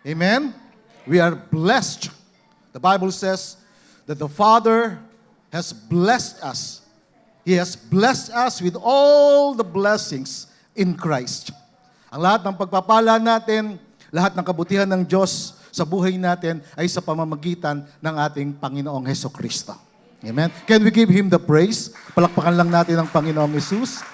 Amen? We are blessed. The Bible says that the Father has blessed us. He has blessed us with all the blessings in Christ. Ang lahat ng pagpapala natin, lahat ng kabutihan ng Diyos sa buhay natin ay sa pamamagitan ng ating Panginoong Hesukristo. Amen? Can we give Him the praise? Palakpakan lang natin ang Panginoong Jesus.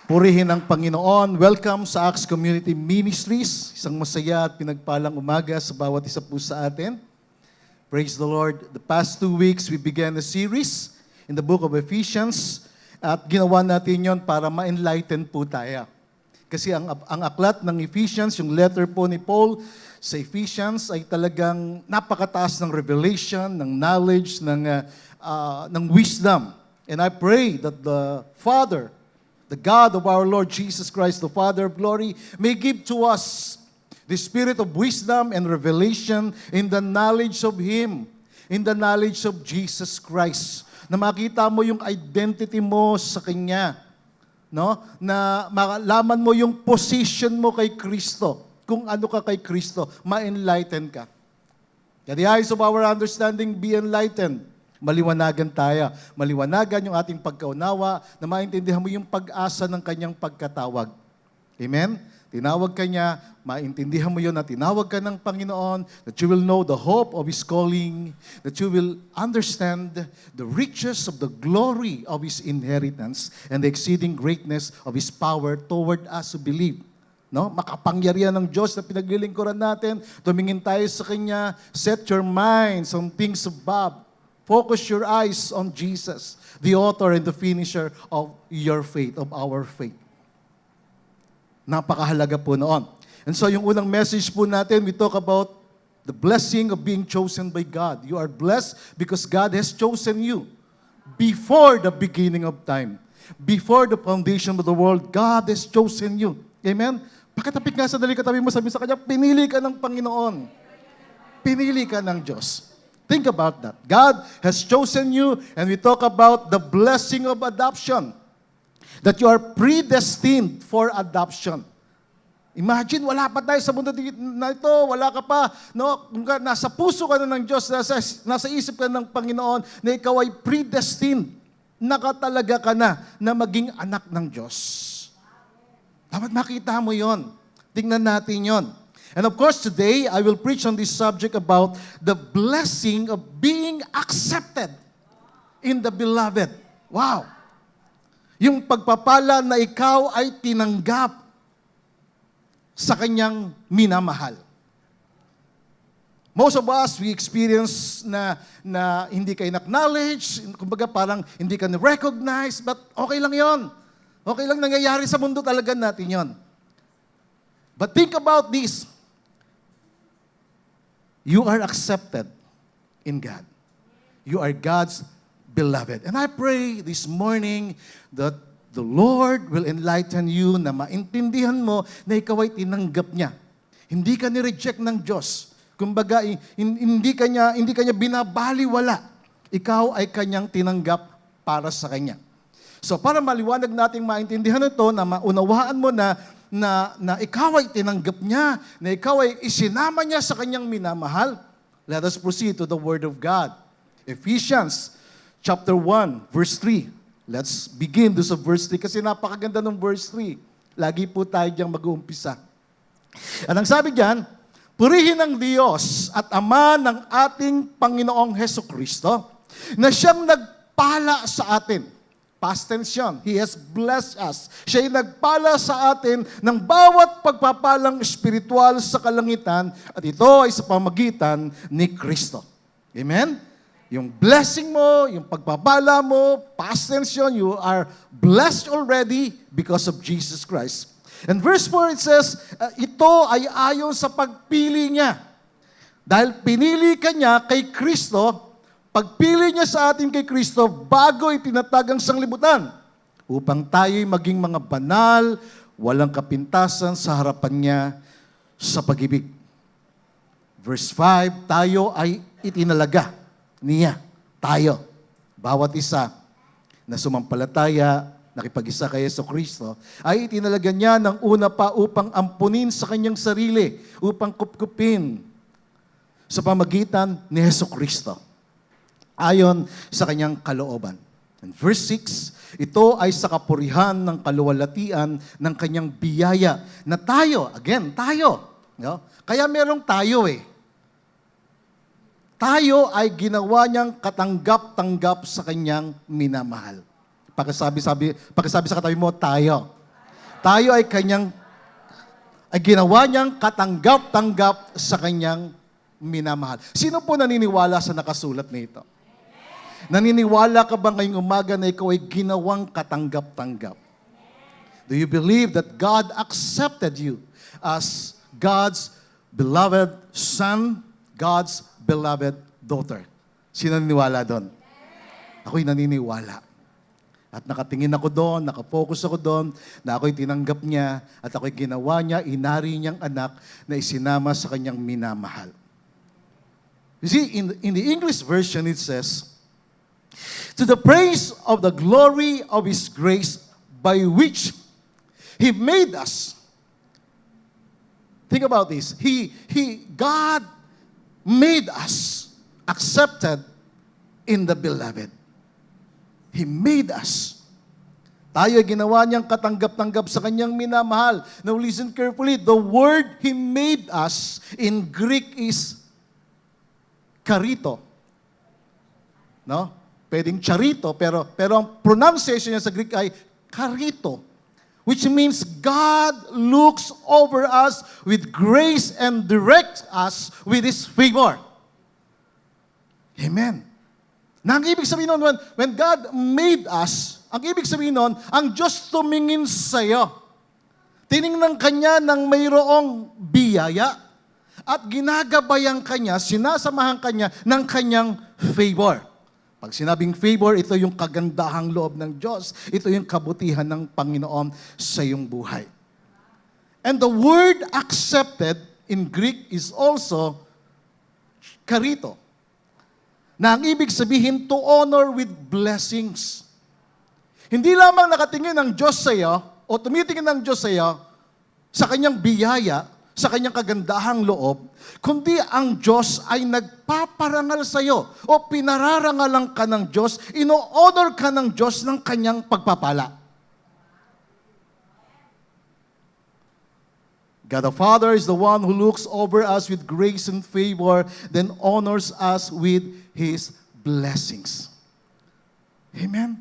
Purihin ang Panginoon. Welcome sa Acts Community Ministries. Isang masaya at pinagpalang umaga sa bawat isa po sa atin. Praise the Lord. The past 2 weeks, we began a series in the book of Ephesians. At ginawa natin yon para ma-enlighten po tayo. Kasi ang aklat ng Ephesians, yung letter po ni Paul sa Ephesians ay talagang napakataas ng revelation, ng knowledge, ng wisdom. And I pray that the Father, the God of our Lord Jesus Christ, the Father of glory, may give to us the spirit of wisdom and revelation in the knowledge of Him, in the knowledge of Jesus Christ. Na makita mo yung identity mo sa Kanya. No? Na malaman mo yung position mo kay Kristo. Kung ano ka kay Kristo, ma-enlighten ka. That the eyes of our understanding be enlightened. Maliwanagan tayo. Maliwanagan yung ating pagkaunawa na maintindihan mo yung pag-asa ng Kanyang pagkatawag. Amen? Tinawag ka niya, maintindihan mo yun na tinawag ka ng Panginoon, that you will know the hope of His calling, that you will understand the riches of the glory of His inheritance and the exceeding greatness of His power toward us who believe. No? Makapangyarihan ng Diyos na pinaglilingkuran natin, tumingin tayo sa Kanya, set your minds on things above, focus your eyes on Jesus, the author and the finisher of your faith, of our faith. Napakahalaga po noon. And so yung unang message po natin, we talk about the blessing of being chosen by God. You are blessed because God has chosen you before the beginning of time. Before the foundation of the world, God has chosen you. Amen? Pakitapik nga sa dali katabi mo, sabi sa Kanya, pinili ka ng Panginoon. Pinili ka ng Diyos. Think about that. God has chosen you, and we talk about the blessing of adoption. That you are predestined for adoption. Imagine, wala pa tayo sa mundo na ito, wala ka pa, no? Nasa puso ka na ng Diyos, nasa isip ka ng Panginoon, na ikaw ay predestined, nakatalaga ka na maging anak ng Diyos. Dapat makita mo yon. Tingnan natin yon. And of course, today, I will preach on this subject about the blessing of being accepted in the beloved. Wow! Yung pagpapala na ikaw ay tinanggap sa Kanyang minamahal. Most of us, we experience na hindi ka in-acknowledge, kumbaga parang hindi ka na-recognize, but okay lang yon. Okay lang nangyayari sa mundo talaga natin yon. But think about this. You are accepted in God. You are God's beloved. And I pray this morning that the Lord will enlighten you na maintindihan mo na ikaw ay tinanggap niya. Hindi ka ni-reject ng Diyos. Kumbaga, hindi ka niya binabaliwala. Ikaw ay Kanyang tinanggap para sa Kanya. So para maliwanag nating maintindihan ito, na maunawaan mo na ikaw ay tinanggap niya, na ikaw ay isinama niya sa Kanyang minamahal, let us proceed to the Word of God. Ephesians chapter 1, verse 3. Let's begin doon sa verse 3 kasi napakaganda ng verse 3. Lagi po tayo diyang mag-uumpisa. At ang sabi diyan, purihin ang Diyos at Ama ng ating Panginoong Hesukristo na Siyang nagpala sa atin. Past tense yun. He has blessed us. Siya'y nagpala sa atin ng bawat pagpapalang espiritual sa kalangitan at ito ay sa pamagitan ni Kristo. Amen? Yung blessing mo, yung pagpapala mo, past tense yun, you are blessed already because of Jesus Christ. And verse 4, it says, ito ay ayon sa pagpili niya. Dahil pinili ka niya kay Kristo, pagpili niya sa atin kay Kristo, bago itinatag ang sanglibutan, upang tayo'y maging mga banal, walang kapintasan sa harapan niya sa pag-ibig. Verse 5, tayo ay itinalaga niya, tayo, bawat isa na sumampalataya nakipag-isa kay Jesucristo, ay itinalaga niya ng una pa upang ampunin sa kanyang sarili, upang kupkupin sa pamagitan ni Jesucristo, ayon sa kanyang kalooban. And verse 6, ito ay sa kapurihan ng kaluwalhatian ng kanyang biyaya na tayo, again, tayo. No? Kaya merong tayo eh. Tayo ay ginawa niyang katanggap-tanggap sa kanyang minamahal. Pakisabi sa katabi mo, tayo. Tayo ay ginawa niyang katanggap-tanggap sa kanyang minamahal. Sino po naniniwala sa nakasulat nito? Naniniwala ka ba ngayong umaga na ikaw ay ginawang katanggap-tanggap? Do you believe that God accepted you as God's beloved son, God's beloved daughter? Sino naniniwala doon? Ako'y naniniwala. At nakatingin ako doon, nakafocus ako doon, na ako'y tinanggap niya, at ako'y ginawa niya, inari niyang anak na isinama sa kanyang minamahal. You see, in the English version, it says, to the praise of the glory of His grace by which He made us. Think about this. God made us accepted in the beloved. He made us. Tayo ay ginawa niyang katanggap-tanggap sa kanyang minamahal. Now listen carefully. The word He made us in Greek is karito. No? Pwedeng charito, pero ang pronunciation niya sa Greek ay karito. Which means God looks over us with grace and directs us with His favor. Amen. Na ang ibig sabihin nun, when God made us, ang ibig sabihin nun, ang Diyos tumingin sa'yo. Tiningnan Kanya ng mayroong biyaya at ginagabayan Kanya, sinasamahan Kanya ng Kanyang favor. Pag sinabing favor, ito yung kagandahang loob ng Diyos. Ito yung kabutihan ng Panginoon sa iyong buhay. And the word accepted in Greek is also karito. Na ang ibig sabihin, to honor with blessings. Hindi lamang nakatingin ang Diyos sa iyo, o tumitingin ang Diyos sa iyo, sa kanyang biyaya, sa kanyang kagandahang loob, kundi ang Diyos ay nagpaparangal sa iyo o pinararangalan ka ng Diyos, ino-honor ka ng Diyos ng kanyang pagpapala. God the Father is the one who looks over us with grace and favor, then honors us with His blessings. Amen?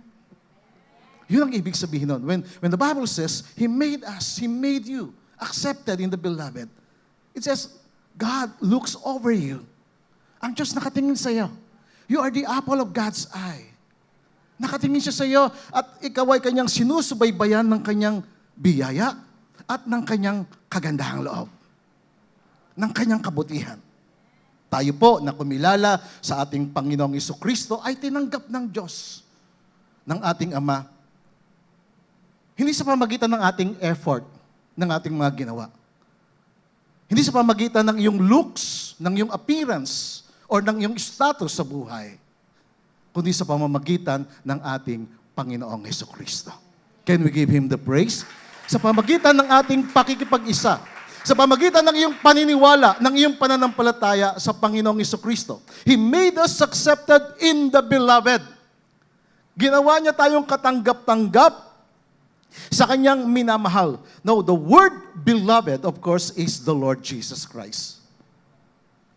Yun ang ibig sabihin nun. When the Bible says, He made us, He made you, accepted in the beloved. It says, God looks over you. Ang Diyos nakatingin sa iyo. You are the apple of God's eye. Nakatingin siya sa iyo at ikaw ay kanyang sinusubaybayan ng kanyang biyaya at ng kanyang kagandahang loob. Ng kanyang kabutihan. Tayo po na kumilala sa ating Panginoong Jesucristo ay tinanggap ng Diyos, ng ating Ama. Hindi sa pamagitan ng ating effort, ng ating mga ginawa. Hindi sa pamagitan ng iyong looks, ng iyong appearance, or ng iyong status sa buhay, kundi sa pamamagitan ng ating Panginoong Jesucristo. Can we give Him the praise? Sa pamagitan ng ating pakikipag-isa, sa pamagitan ng iyong paniniwala, ng iyong pananampalataya sa Panginoong Jesucristo. He made us accepted in the beloved. Ginawa niya tayong katanggap-tanggap sa kanyang minamahal. Now, the word beloved, of course, is the Lord Jesus Christ.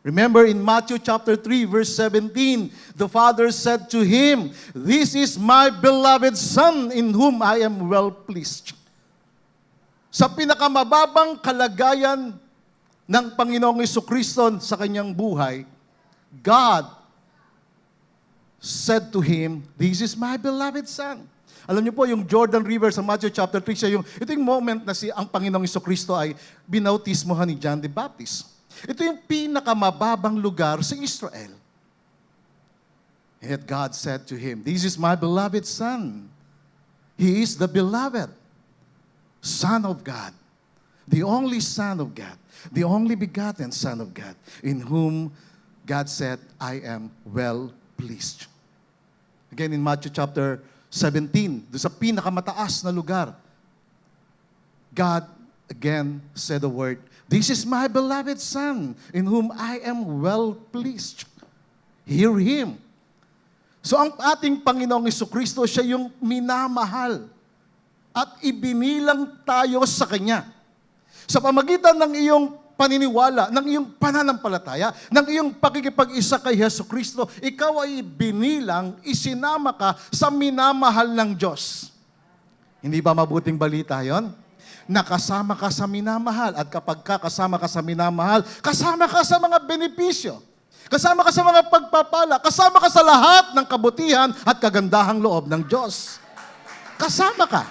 Remember in Matthew chapter 3, verse 17, the Father said to Him, "This is my beloved Son, in whom I am well pleased." Sa pinakamababang kalagayan ng Panginoong Jesucristo sa kanyang buhay, God said to Him, "This is my beloved Son." Alam niyo po, yung Jordan River sa Matthew chapter 3, ito yung moment na ang Panginoong Jesucristo ay binautismohan ni John the Baptist. Ito yung pinakamababang lugar sa Israel. And yet God said to him, "This is my beloved Son." He is the beloved Son of God, the only Son of God, the only begotten Son of God, in whom God said, "I am well pleased." Again, in Matthew chapter 17, doon sa pinakamataas na lugar, God again said the word, "This is my beloved Son, in whom I am well pleased." Hear Him. So ang ating Panginoong Jesucristo, siya yung minamahal at ibinilang tayo sa Kanya. Sa pamagitan ng iyong paniniwala, ng iyong pananampalataya, ng iyong pakikipag-isa kay Jesucristo, ikaw ay binilang, isinama ka sa minamahal ng Diyos. Hindi ba mabuting balita yon? Nakasama ka sa minamahal. At kapag kasama ka sa minamahal, kasama ka sa mga benepisyo. Kasama ka sa mga pagpapala. Kasama ka sa lahat ng kabutihan at kagandahang loob ng Diyos. Kasama ka.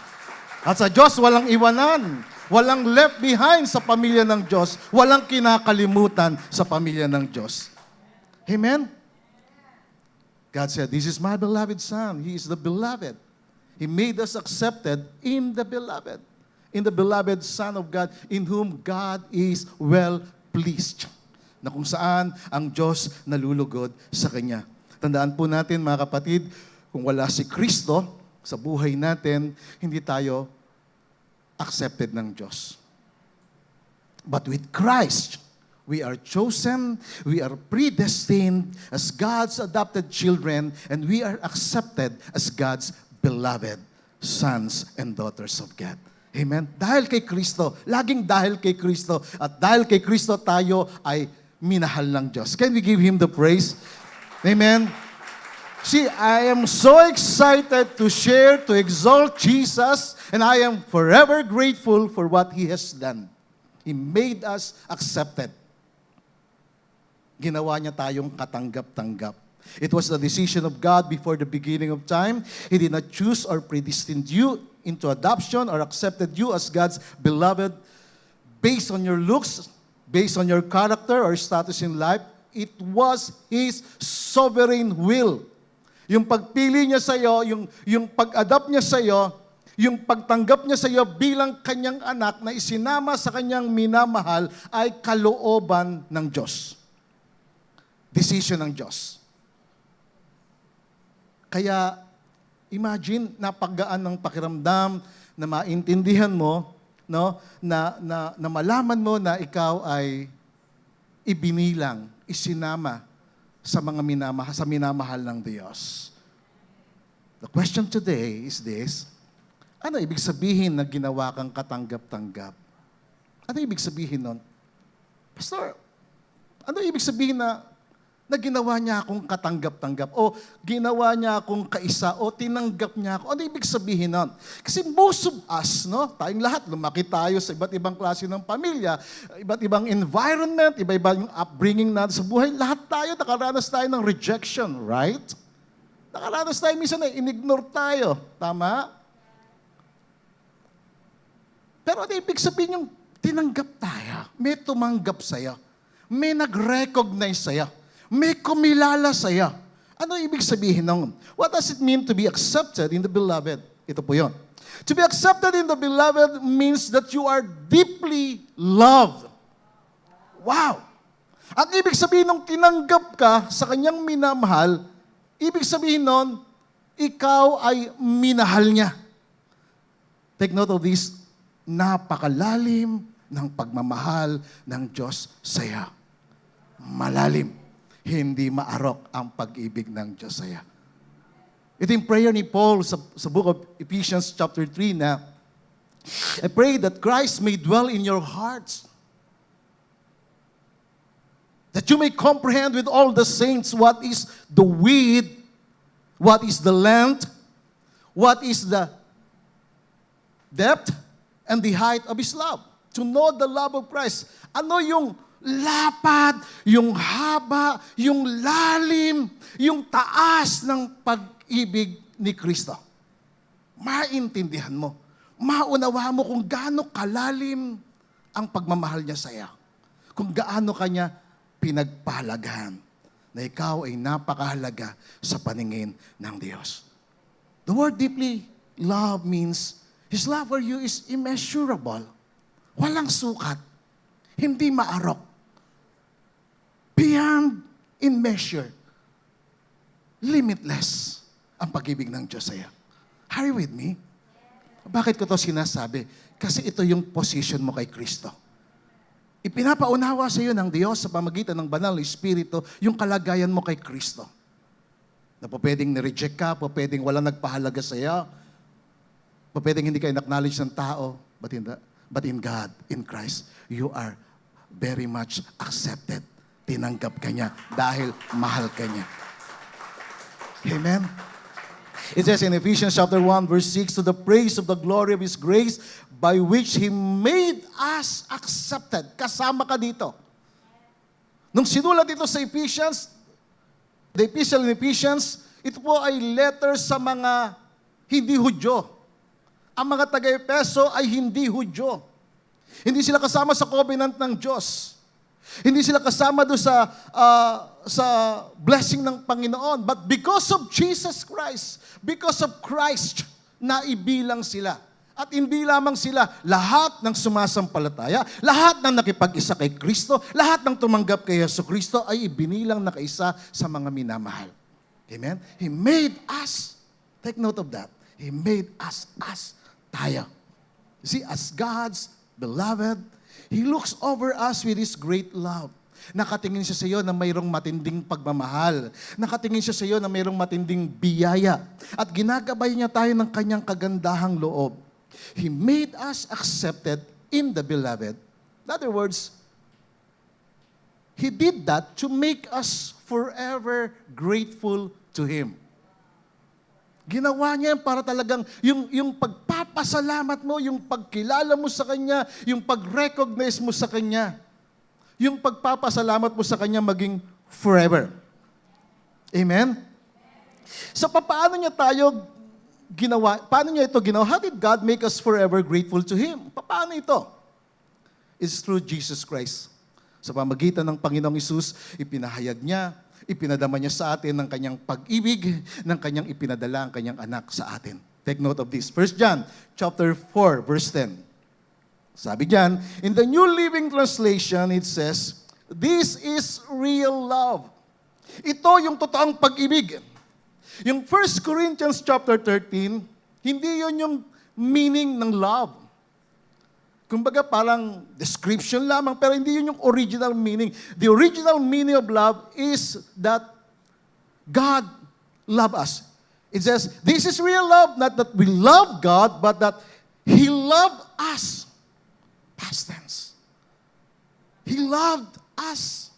At sa Diyos, walang iwanan. Walang left behind sa pamilya ng Diyos. Walang kinakalimutan sa pamilya ng Diyos. Amen? God said, "This is my beloved Son. He is the beloved." He made us accepted in the beloved. In the beloved Son of God, in whom God is well pleased. Na kung saan ang Diyos nalulugod sa Kanya. Tandaan po natin, mga kapatid, kung wala si Kristo sa buhay natin, hindi tayo accepted ng Diyos. But with Christ, we are chosen, we are predestined as God's adopted children, and we are accepted as God's beloved sons and daughters of God. Amen? Dahil kay Kristo, laging dahil kay Kristo, at dahil kay Kristo tayo ay minahal ng Diyos. Can we give Him the praise? Amen? See, I am so excited to share, to exalt Jesus, and I am forever grateful for what He has done. He made us accepted. Ginawa niya tayong katanggap-tanggap. It was the decision of God before the beginning of time. He did not choose or predestined you into adoption or accepted you as God's beloved based on your looks, based on your character or status in life. It was His sovereign will. Yung pagpili niya sa iyo, yung pag-adopt niya sa iyo, yung pagtanggap niya sa iyo bilang kanyang anak na isinama sa kanyang minamahal ay kalooban ng Diyos. Decision ng Diyos. Kaya, imagine, napaggaan ng pakiramdam na maintindihan mo, no, na malaman mo na ikaw ay ibinilang, isinama sa mga minamahal ng Diyos. The question today is this: ano ibig sabihin na ginawa kang katanggap-tanggap? Ano ibig sabihin nun? Pastor, ano ibig sabihin na ginawa niya akong katanggap-tanggap, o ginawa niya akong kaisa, o tinanggap niya ako? Ano ibig sabihin nun? Kasi most of us, no, tayong lahat, lumaki tayo sa iba't ibang klase ng pamilya, iba't ibang environment, iba-iba yung upbringing natin sa buhay. Lahat tayo, nakaranas tayo ng rejection, right? Nakaranas tayo, minsan na in-ignore tayo. Tama? Pero ano ibig sabihin yung tinanggap tayo? May tumanggap sa'yo. May nag-recognize sa'yo. May kumilala sa'yo. Ano ibig sabihin nun? What does it mean to be accepted in the beloved? Ito po yun. To be accepted in the beloved means that you are deeply loved. Wow! Ang ibig sabihin nung tinanggap ka sa kanyang minamahal, ibig sabihin nun, ikaw ay minahal niya. Take note of this, napakalalim ng pagmamahal ng Diyos sa'yo. Malalim. Hindi maarok ang pag-ibig ng Diyos sa'yo. Ito yung prayer ni Paul sa book of Ephesians chapter 3 na, I pray that Christ may dwell in your hearts, that you may comprehend with all the saints what is the width, what is the length, what is the depth, and the height of His love. To know the love of Christ. Ano yung lapad, yung haba, yung lalim, yung taas ng pag-ibig ni Kristo. Maintindihan mo. Maunawa mo kung gaano kalalim ang pagmamahal niya sa iyo. Kung gaano kanya pinagpalagahan na ikaw ay napakahalaga sa paningin ng Diyos. The word deeply love means His love for you is immeasurable. Walang sukat. Hindi maarok. Beyond in measure. Limitless ang pag-ibig ng Diyos sa iyo. Are you with me? Bakit ko to sinasabi? Kasi ito yung position mo kay Kristo. Ipinapaunawa sa iyo ng Diyos sa pamagitan ng banal na Espiritu yung kalagayan mo kay Kristo. Na po pwedeng nireject ka, po pwedeng walang nagpahalaga sa iyo, po pwedeng hindi ka in-acknowledge ng tao, but in God, in Christ, you are very much accepted. Tinanggap ka niya dahil mahal ka niya. Amen? It says in Ephesians chapter 1, verse 6, to the praise of the glory of His grace, by which He made us accepted. Kasama ka dito. Nung sinulat ito sa Ephesians, the epistle in Ephesians, ito po ay letter sa mga hindi Hudyo. Ang mga taga-Epeso ay hindi Hudyo. Hindi sila kasama sa covenant ng Diyos. Hindi sila kasama doon sa blessing ng Panginoon. But because of Jesus Christ, because of Christ, naibilang sila. At hindi lamang sila, lahat ng sumasampalataya, lahat ng nakipag-isa kay Kristo, lahat ng tumanggap kay Jesucristo ay ibinilang na kaisa sa mga minamahal. Amen? He made us, take note of that, He made us tayo. You see, as God's beloved, He looks over us with His great love. Nakatingin siya sa iyo na mayroong matinding pagmamahal. Nakatingin siya sa iyo na mayroong matinding biyaya. At ginagabay niya tayo ng kanyang kagandahang loob. He made us accepted in the beloved. In other words, He did that to make us forever grateful to Him. Ginawa niya para talagang yung pagpapasalamat mo, yung pagkilala mo sa Kanya, yung pag-recognize mo sa Kanya, yung pagpapasalamat mo sa Kanya maging forever. Amen? So, paano niya tayo ginawa? Paano niya ito ginawa? How did God make us forever grateful to Him? Paano ito? It's through Jesus Christ. Sa pamagitan ng Panginoong Hesus, ipinahayag niya, ipinadama niya sa atin ng kanyang pag-ibig, ng kanyang ipinadala ang kanyang anak sa atin. Take note of this. 1 John chapter 4, verse 10. Sabi diyan, in the New Living Translation, it says, this is real love. Ito yung totoong pag-ibig. Yung 1 Corinthians chapter 13, hindi yun yung meaning ng love. Kumbaga parang description lamang, pero hindi yun yung original meaning. The original meaning of love is that God loved us. It says, this is real love, not that we love God, but that He loved us. Past tense. He loved us.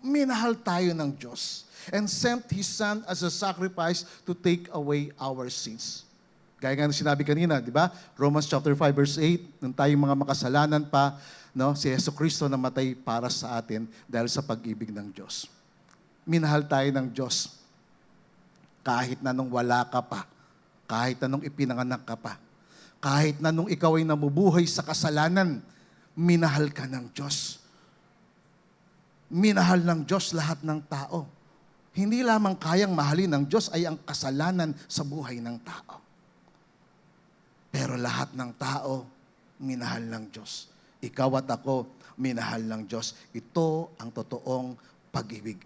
Minahal tayo ng Diyos and sent His Son as a sacrifice to take away our sins. Gaya nga sinabi kanina, di ba? Romans chapter 5 verse 8, nung tayong mga makasalanan pa, no, si Jesucristo namatay para sa atin dahil sa pag-ibig ng Diyos. Minahal tayo ng Diyos kahit na nung wala ka pa, kahit na nung ipinanganak ka pa, kahit na nung ikaw ay namubuhay sa kasalanan, minahal ka ng Diyos. Minahal ng Diyos lahat ng tao. Hindi lamang kayang mahalin ng Diyos ay ang kasalanan sa buhay ng tao. Pero lahat ng tao, minahal ng Diyos. Ikaw at ako, minahal ng Diyos. Ito ang totoong pag-ibig.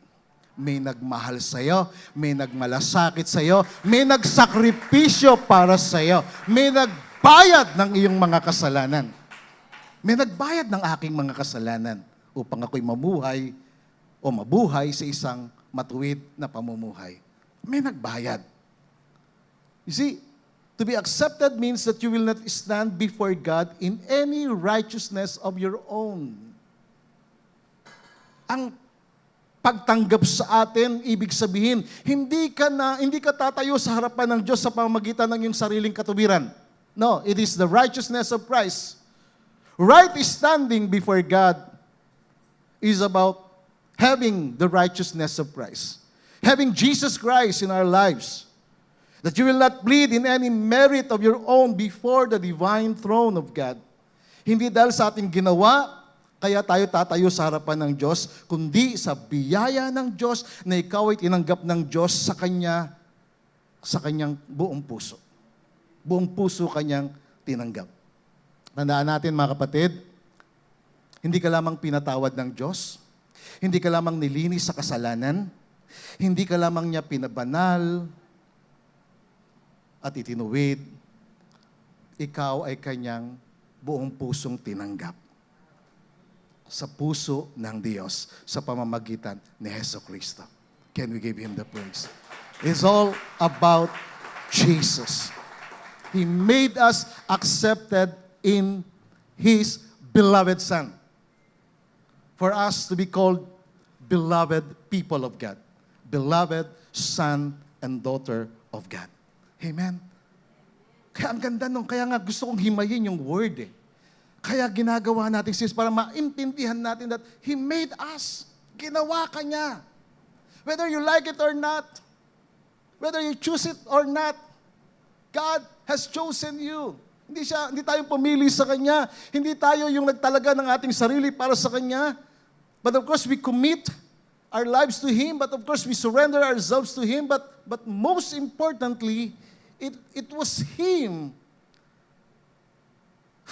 May nagmahal sa iyo, may nagmalasakit sa iyo, may nagsakripisyo para sa iyo, may nagbayad ng iyong mga kasalanan. May nagbayad ng aking mga kasalanan upang ako'y mamuhay o mabuhay sa isang matuwid na pamumuhay. May nagbayad. You see, to be accepted means that you will not stand before God in any righteousness of your own. Ang pagtanggap sa atin, ibig sabihin, hindi ka tatayo sa harapan ng Diyos sa pamamagitan ng iyong sariling katuwiran. No, it is the righteousness of Christ. Right standing before God is about having the righteousness of Christ. Having Jesus Christ in our lives. That you will not plead in any merit of your own before the divine throne of God. Hindi dahil sa ating ginawa, kaya tayo tatayo sa harapan ng Diyos, kundi sa biyaya ng Diyos na ikaw ay tinanggap ng Diyos sa Kanyang buong puso. Buong puso Kanyang tinanggap. Tandaan natin mga kapatid, hindi ka lamang pinatawad ng Diyos, hindi ka lamang nilinis sa kasalanan, hindi ka lamang niya pinabanal, at itinuwid, ikaw ay kanyang buong pusong tinanggap sa puso ng Diyos sa pamamagitan ni Hesus Kristo. Can we give Him the praise? It's all about Jesus. He made us accepted in His beloved Son for us to be called beloved people of God, beloved son and daughter of God. Amen? Kaya ang ganda nung, kaya nga gusto kong himayin yung word eh. Kaya ginagawa natin sis para maintindihan natin that He made us. Ginawa ka niya. Whether you like it or not, whether you choose it or not, God has chosen you. Hindi tayo pumili sa Kanya. Hindi tayo yung nagtalaga ng ating sarili para sa Kanya. But of course, we commit our lives to Him. But of course, we surrender ourselves to Him. But most importantly, it was Him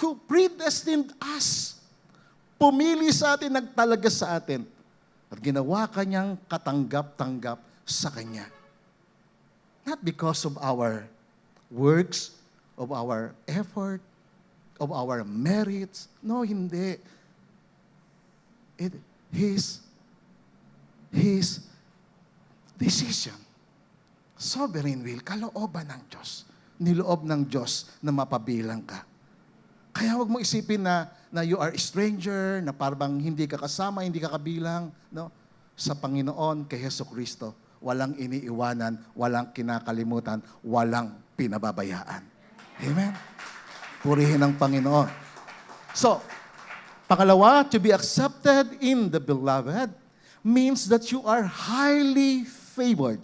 who predestined us. Pumili sa atin, nagtalaga sa atin. At ginawa Kanyang katanggap-tanggap sa Kanya. Not because of our works, of our effort, of our merits. No, hindi. His decision. Sovereign will, kalooban ng Diyos. Niloob ng Diyos na mapabilang ka. Kaya huwag mo isipin na you are a stranger, na parang hindi ka kasama, hindi ka kabilang. No? Sa Panginoon, kay Hesus Kristo, walang iniiwanan, walang kinakalimutan, walang pinababayaan. Amen? Purihin ang Panginoon. So, pangalawa, to be accepted in the beloved means that you are highly favored.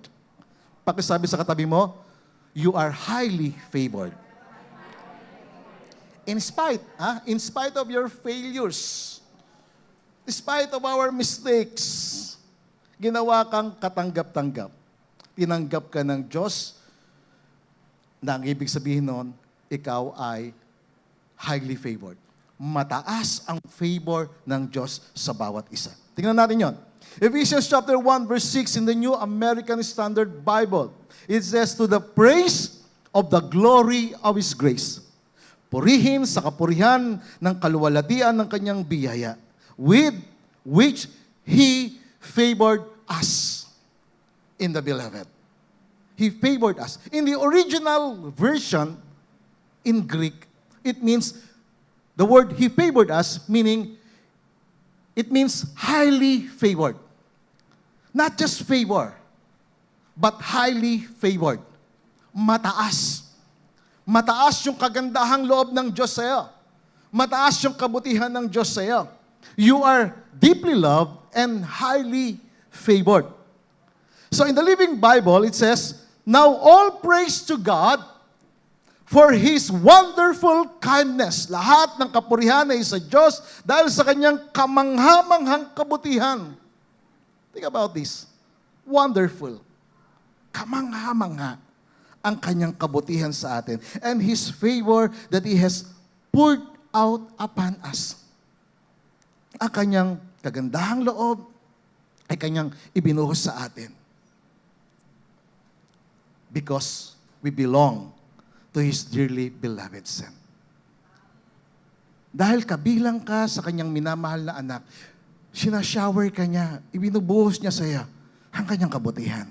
Pakisabi sa katabi mo, you are highly favored. In spite of your failures, in spite of our mistakes, ginawa kang katanggap-tanggap. Tinanggap ka ng Diyos, na ang ibig sabihin nun, ikaw ay highly favored. Mataas ang favor ng Diyos sa bawat isa. Tingnan natin yon. Ephesians chapter 1 verse 6 in the New American Standard Bible. It says, to the praise of the glory of His grace. Purihin sa kapurihan ng kaluwalhatian ng Kanyang biyaya, with which He favored us in the beloved. He favored us. In the original version, in Greek, it means, the word He favored us, meaning, it means highly favored. Not just favor, but highly favored. Mataas. Mataas yung kagandahang loob ng Diyos sa iyo. Mataas yung kabutihan ng Diyos sa iyo. You are deeply loved and highly favored. So in the Living Bible, it says, now all praise to God for His wonderful kindness. Lahat ng kapurihan ay sa Diyos dahil sa Kanyang kamangha-manghang kabutihan. Think about this. Wonderful. Kamangha-mangha ang Kanyang kabutihan sa atin. And His favor that He has poured out upon us. Ang Kanyang kagandahang loob ay Kanyang ibinuhos sa atin. Because we belong to His dearly beloved Son. Dahil kabilang ka sa Kanyang minamahal na anak, sinashower ka niya, ibinubuhos niya sa iyo ang Kanyang kabutihan,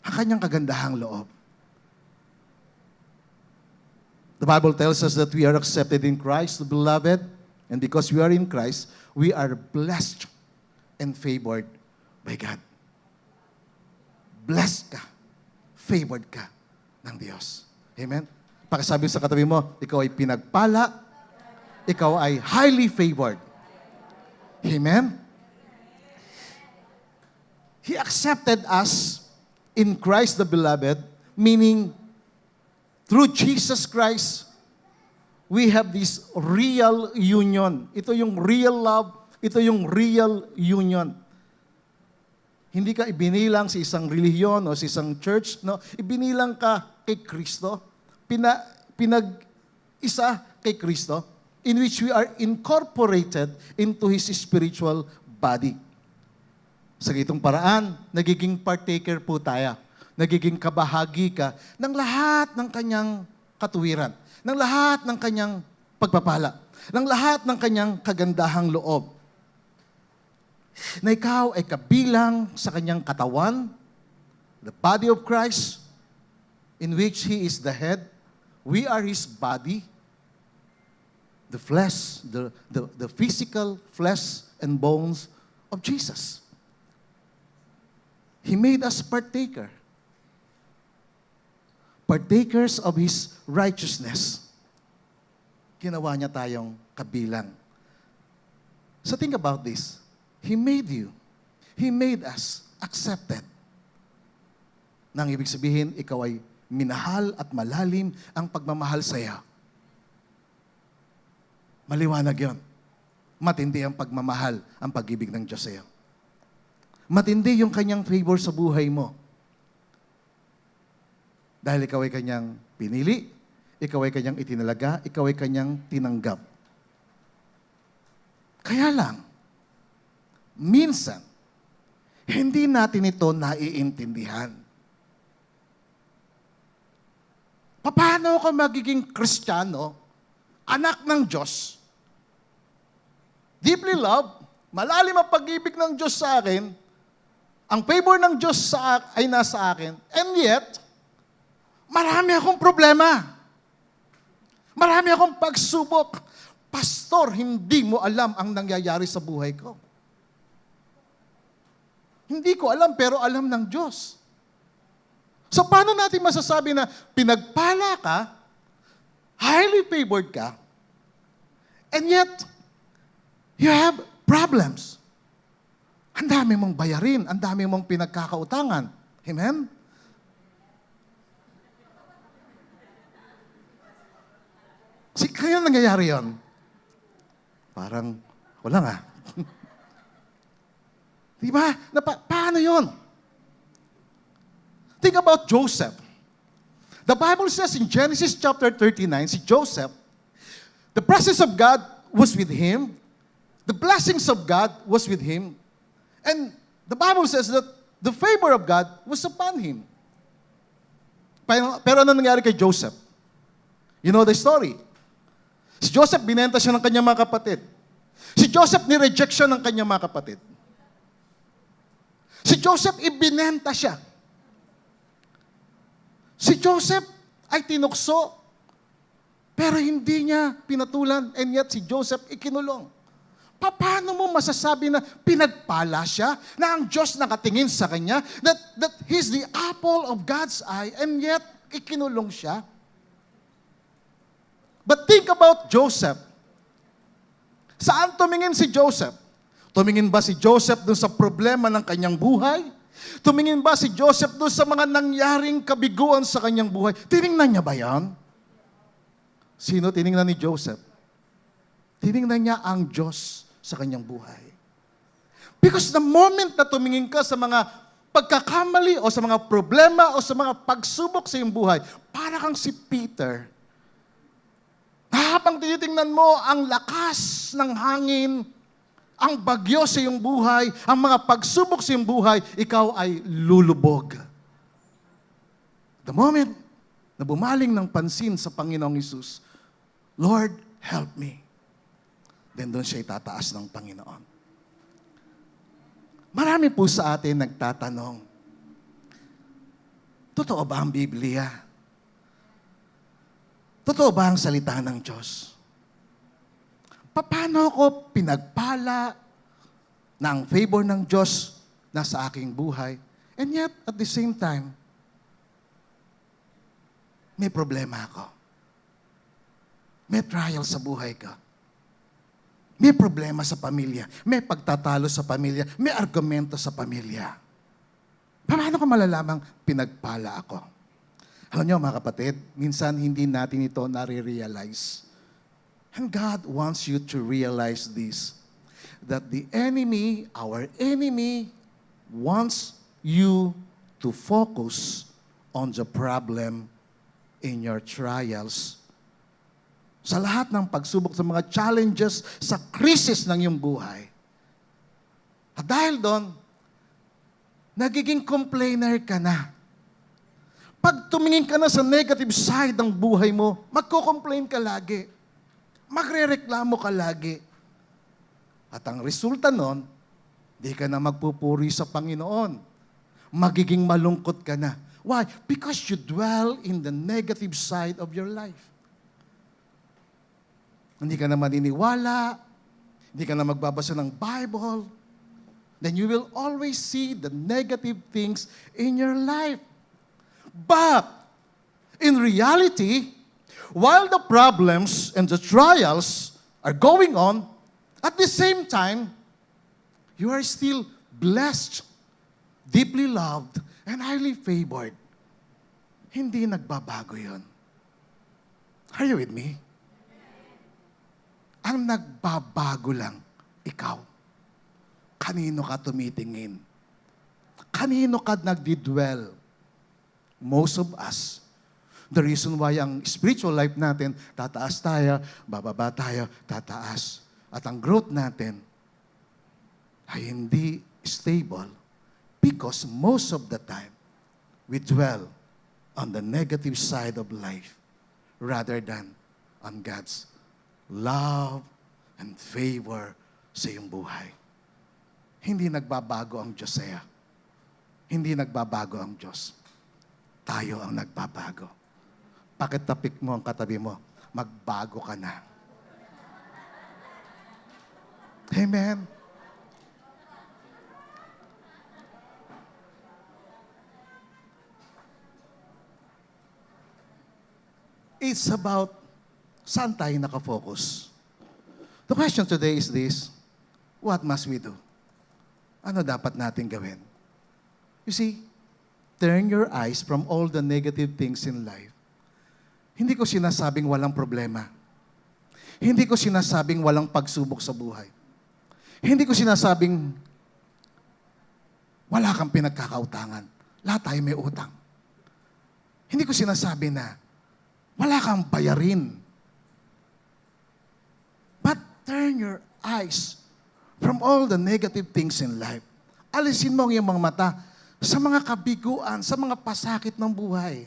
ang Kanyang kagandahang loob. The Bible tells us that we are accepted in Christ, the beloved, and because we are in Christ, we are blessed and favored by God. Blessed ka, favored ka ng Diyos. Amen? Pakisabi sa katabi mo, ikaw ay pinagpala, ikaw ay highly favored. Amen? He accepted us in Christ the beloved, meaning through Jesus Christ, we have this real union. Ito yung real love, ito yung real union. Hindi ka ibinilang sa isang relihiyon o sa isang church, no? Ibinilang ka kay Kristo, pinag-isa kay Kristo, in which we are incorporated into His spiritual body. Sa gitong paraan, nagiging partaker po tayo nagiging kabahagi ka ng lahat ng kanyang katuwiran, ng lahat ng kanyang pagpapala, ng lahat ng kanyang kagandahang loob. Na ikaw ay kabilang sa kanyang katawan, the body of Christ, in which He is the head. We are His body, the flesh, the physical flesh and bones of Jesus. He made us partakers of His righteousness. Ginawa niya tayong kabilang. So think about this. He made you. He made us accepted. Nang ibig sabihin, ikaw ay minahal at malalim ang pagmamahal sa iyo. Maliwanag yon. Matindi ang pagmamahal, ang pag-ibig ng Diyos sa iyo. Matindi yung kanyang favor sa buhay mo. Dahil ikaw ay kanyang pinili, ikaw ay kanyang itinalaga, ikaw ay kanyang tinanggap. Kaya lang, minsan, hindi natin ito naiintindihan. Paano ako magiging Kristiyano, anak ng Diyos, deeply loved, malalim ang pag-ibig ng Diyos sa akin, ang favor ng Diyos ay nasa akin, and yet, marami akong problema. Marami akong pagsubok. Pastor, hindi mo alam ang nangyayari sa buhay ko. Hindi ko alam, pero alam ng Diyos. So, paano natin masasabi na pinagpala ka, highly favored ka, and yet, you have problems. Ang dami mong bayarin, ang dami mong pinagkakautangan. Amen? Kaya nangyayari yun? Parang, wala nga. Diba? Paano yun? Think about Joseph. The Bible says in Genesis chapter 39, si Joseph, the presence of God was with him, the blessings of God was with him, and the Bible says that the favor of God was upon him. Pero ano nangyari kay Joseph? You know the story. Si Joseph, binenta siya ng kanyang mga kapatid. Si Joseph, nireject siya ng kanyang mga kapatid. Si Joseph, ibinenta siya. Si Joseph ay tinukso, pero hindi niya pinatulan, and yet si Joseph ikinulong. Paano mo masasabi na pinagpala siya, na ang Diyos nakatingin sa kanya, that he's the apple of God's eye, and yet ikinulong siya? But think about Joseph. Saan tumingin si Joseph? Tumingin ba si Joseph doon sa problema ng kanyang buhay? Tumingin ba si Joseph doon sa mga nangyaring kabiguan sa kanyang buhay? Tiningnan niya ba yan? Sino tiningnan ni Joseph? Tiningnan niya ang Diyos sa kanyang buhay. Because the moment na tumingin ka sa mga pagkakamali o sa mga problema o sa mga pagsubok sa iyong buhay, para kang si Peter. Habang tinitingnan mo ang lakas ng hangin, ang bagyo sa iyong buhay, ang mga pagsubok sa iyong buhay, ikaw ay lulubog. The moment na bumaling ng pansin sa Panginoong Hesus, Lord, help me. Then doon siya itataas ng Panginoon. Marami po sa atin nagtatanong, totoo ba ang Biblia? Totoo ba ang salita ng Diyos? Paano ako pinagpala na ang favor ng Diyos nasa aking buhay? And yet, at the same time, may problema ako. May trial sa buhay ko. May problema sa pamilya. May pagtatalo sa pamilya. May argumento sa pamilya. Paano ko malalamang pinagpala ako? Alam niyo mga kapatid, minsan hindi natin ito nare-realize. And God wants you to realize this, that the enemy, our enemy, wants you to focus on the problem in your trials. Sa lahat ng pagsubok, sa mga challenges, sa krisis ng iyong buhay. At dahil doon, nagiging complainer ka na. Pag tumingin ka na sa negative side ng buhay mo, magko-complain ka lagi. Magre-reklamo ka lagi. At ang resulta nun, di ka na magpupuri sa Panginoon. Magiging malungkot ka na. Why? Because you dwell in the negative side of your life. Hindi ka na maniniwala, hindi ka na magbabasa ng Bible, then you will always see the negative things in your life. But, in reality, while the problems and the trials are going on, at the same time, you are still blessed, deeply loved, and highly favored. Hindi nagbabago yun. Are you with me? Ang nagbabago lang, ikaw. Kanino ka tumitingin? Kanino ka nagdidwell? Most of us, the reason why ang spiritual life natin, tataas tayo, bababa tayo, tataas. At ang growth natin ay hindi stable because most of the time, we dwell on the negative side of life rather than on God's love and favor sa iyong buhay. Hindi nagbabago ang Diyos sa'yo. Hindi nagbabago ang Diyos. Tayo ang nagbabago. Pakitapik mo ang katabi mo, magbago ka na. Amen. It's about saan tayo nakafocus. The question today is this: what must we do? Ano dapat natin gawin? You see, turn your eyes from all the negative things in life. Hindi ko sinasabing walang problema. Hindi ko sinasabing walang pagsubok sa buhay. Hindi ko sinasabing wala kang pinagkakautangan. Lahat tayo may utang. Hindi ko sinasabi na wala kang bayarin. But turn your eyes from all the negative things in life. Alisin mo ang iyong mga mata sa mga kabiguan, sa mga pasakit ng buhay.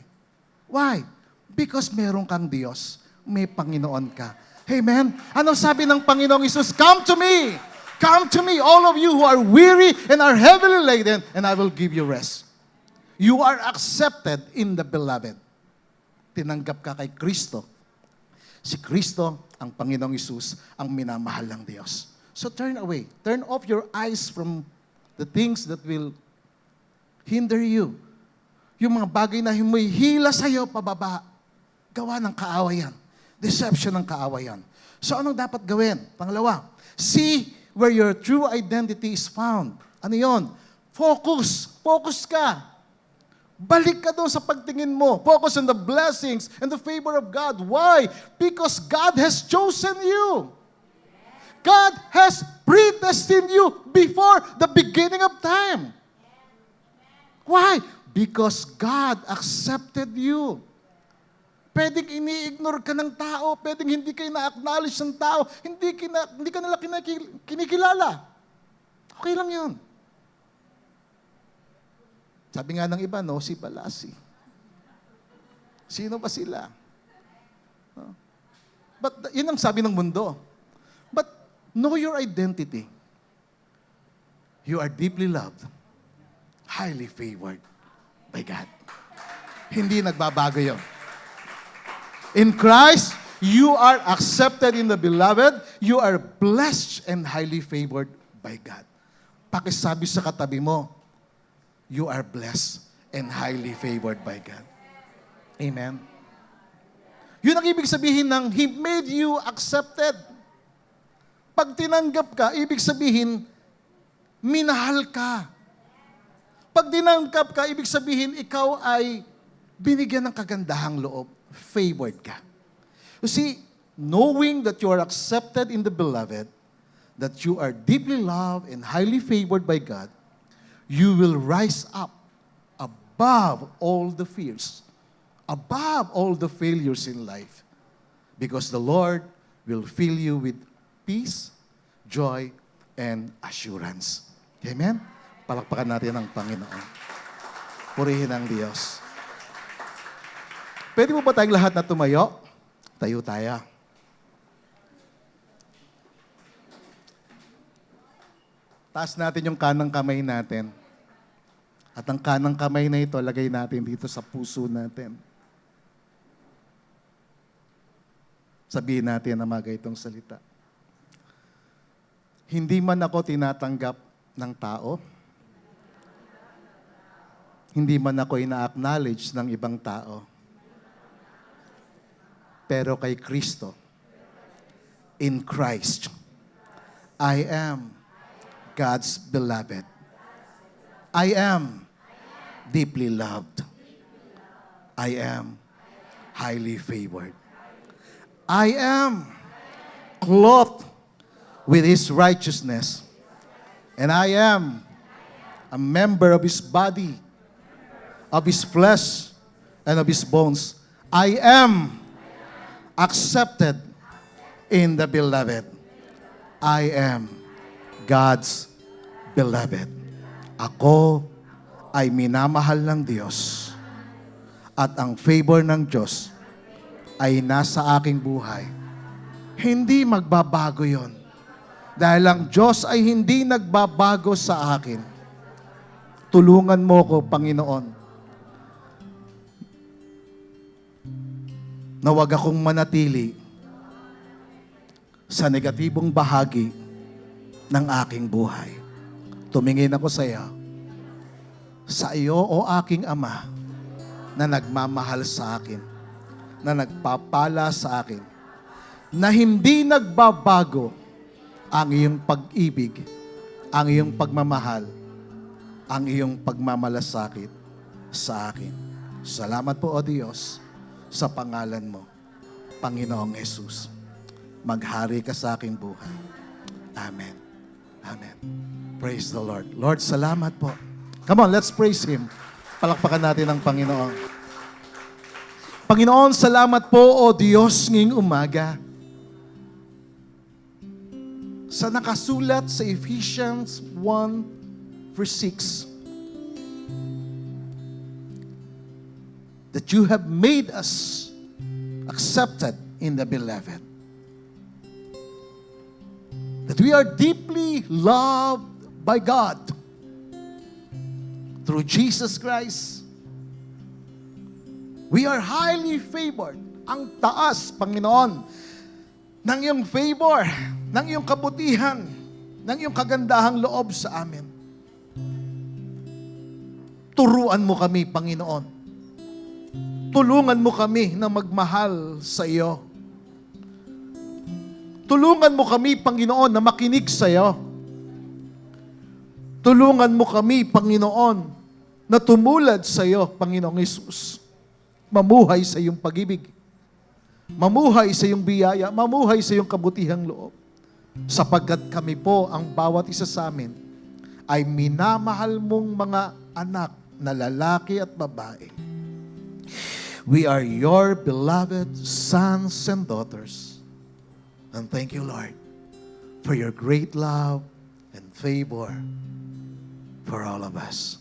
Why? Because meron kang Diyos. May Panginoon ka. Amen? Ano sabi ng Panginoong Isus? Come to me! Come to me, all of you who are weary and are heavily laden, and I will give you rest. You are accepted in the beloved. Tinanggap ka kay Kristo. Si Kristo, ang Panginoong Isus, ang minamahal ng Diyos. So turn away. Turn off your eyes from the things that will hinder you. Yung mga bagay na humihila sa'yo pababa, gawa ng kaawayan. Deception ng kaawayan. So anong dapat gawin? Pangalawa, see where your true identity is found. Ano yon? Focus. Focus ka. Balik ka doon sa pagtingin mo. Focus on the blessings and the favor of God. Why? Because God has chosen you. God has predestined you before the beginning of time. Why? Because God accepted you. Pwedeng ini-ignore ka ng tao, pwedeng hindi ka na-acknowledge ng tao, hindi ka nila kinikilala. Okay lang yun. Sabi nga ng iba, no, si Balasi. Sino ba sila? But yun ang sabi ng mundo. But know your identity. You are deeply loved, highly favored by God. Hindi nagbabago yun. In Christ, you are accepted in the beloved, you are blessed and highly favored by God. Pakisabi sa katabi mo, you are blessed and highly favored by God. Amen? Yun ang ibig sabihin ng He made you accepted. Pag tinanggap ka, ibig sabihin, minahal ka. Pag tinanggap ka, ibig sabihin, ikaw ay binigyan ng kagandahang loob. Favored ka. You see, knowing that you are accepted in the beloved, that you are deeply loved and highly favored by God, you will rise up above all the fears, above all the failures in life, because the Lord will fill you with peace, joy, and assurance. Amen? Palakpakan natin ang Panginoon. Purihin ang Diyos. Pwede mo ba tayong lahat na tumayo? Tayo tayo. Taas natin yung kanang kamay natin. At ang kanang kamay na ito, lagay natin dito sa puso natin. Sabihin natin ang mga itong salita. Hindi man ako tinatanggap ng tao. Hindi man ako ina-acknowledge ng ibang tao. Pero kay Kristo, in Christ, I am God's beloved. I am deeply loved. I am highly favored. I am clothed with His righteousness. And I am a member of His body, of His flesh, and of His bones. I am accepted in the beloved. I am God's beloved. Ako ay minamahal ng Diyos at ang favor ng Diyos ay nasa aking buhay. Hindi magbabago yon. Dahil ang Diyos ay hindi nagbabago sa akin. Tulungan mo ko, Panginoon, na wag akong manatili sa negatibong bahagi ng aking buhay. Tumingin ako sa iyo, o aking Ama, na nagmamahal sa akin, na nagpapala sa akin, na hindi nagbabago ang iyong pag-ibig, ang iyong pagmamahal, ang iyong pagmamalasakit sa akin. Salamat po, O Diyos, sa pangalan mo, Panginoong Hesus. Maghari ka sa aking buhay. Amen. Amen. Praise the Lord. Lord, salamat po. Come on, let's praise Him. Palakpakan natin ang Panginoon. Panginoon, salamat po, O Diyos, ngayong umaga. Sa nakasulat sa Ephesians 1, verse 6, that you have made us accepted in the beloved. That we are deeply loved by God through Jesus Christ. We are highly favored. Ang taas, Panginoon, ng iyong favor, ng iyong kabutihan, ng iyong kagandahang loob sa amin. Turuan mo kami, Panginoon. Tulungan mo kami na magmahal sa iyo. Tulungan mo kami, Panginoon, na makinig sa iyo. Tulungan mo kami, Panginoon, na tumulad sa iyo, Panginoong Hesus. Mamuhay sa iyong pag-ibig. Mamuhay sa iyong biyaya. Mamuhay sa iyong kabutihang loob. Sapagkat kami po, ang bawat isa sa amin, ay minamahal mong mga anak na lalaki at babae. We are your beloved sons and daughters. And thank you, Lord, for your great love and favor for all of us.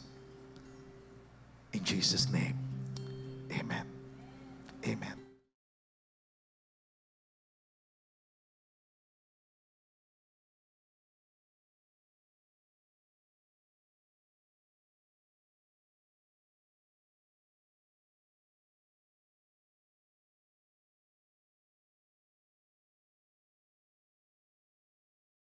In Jesus' name, amen. Amen.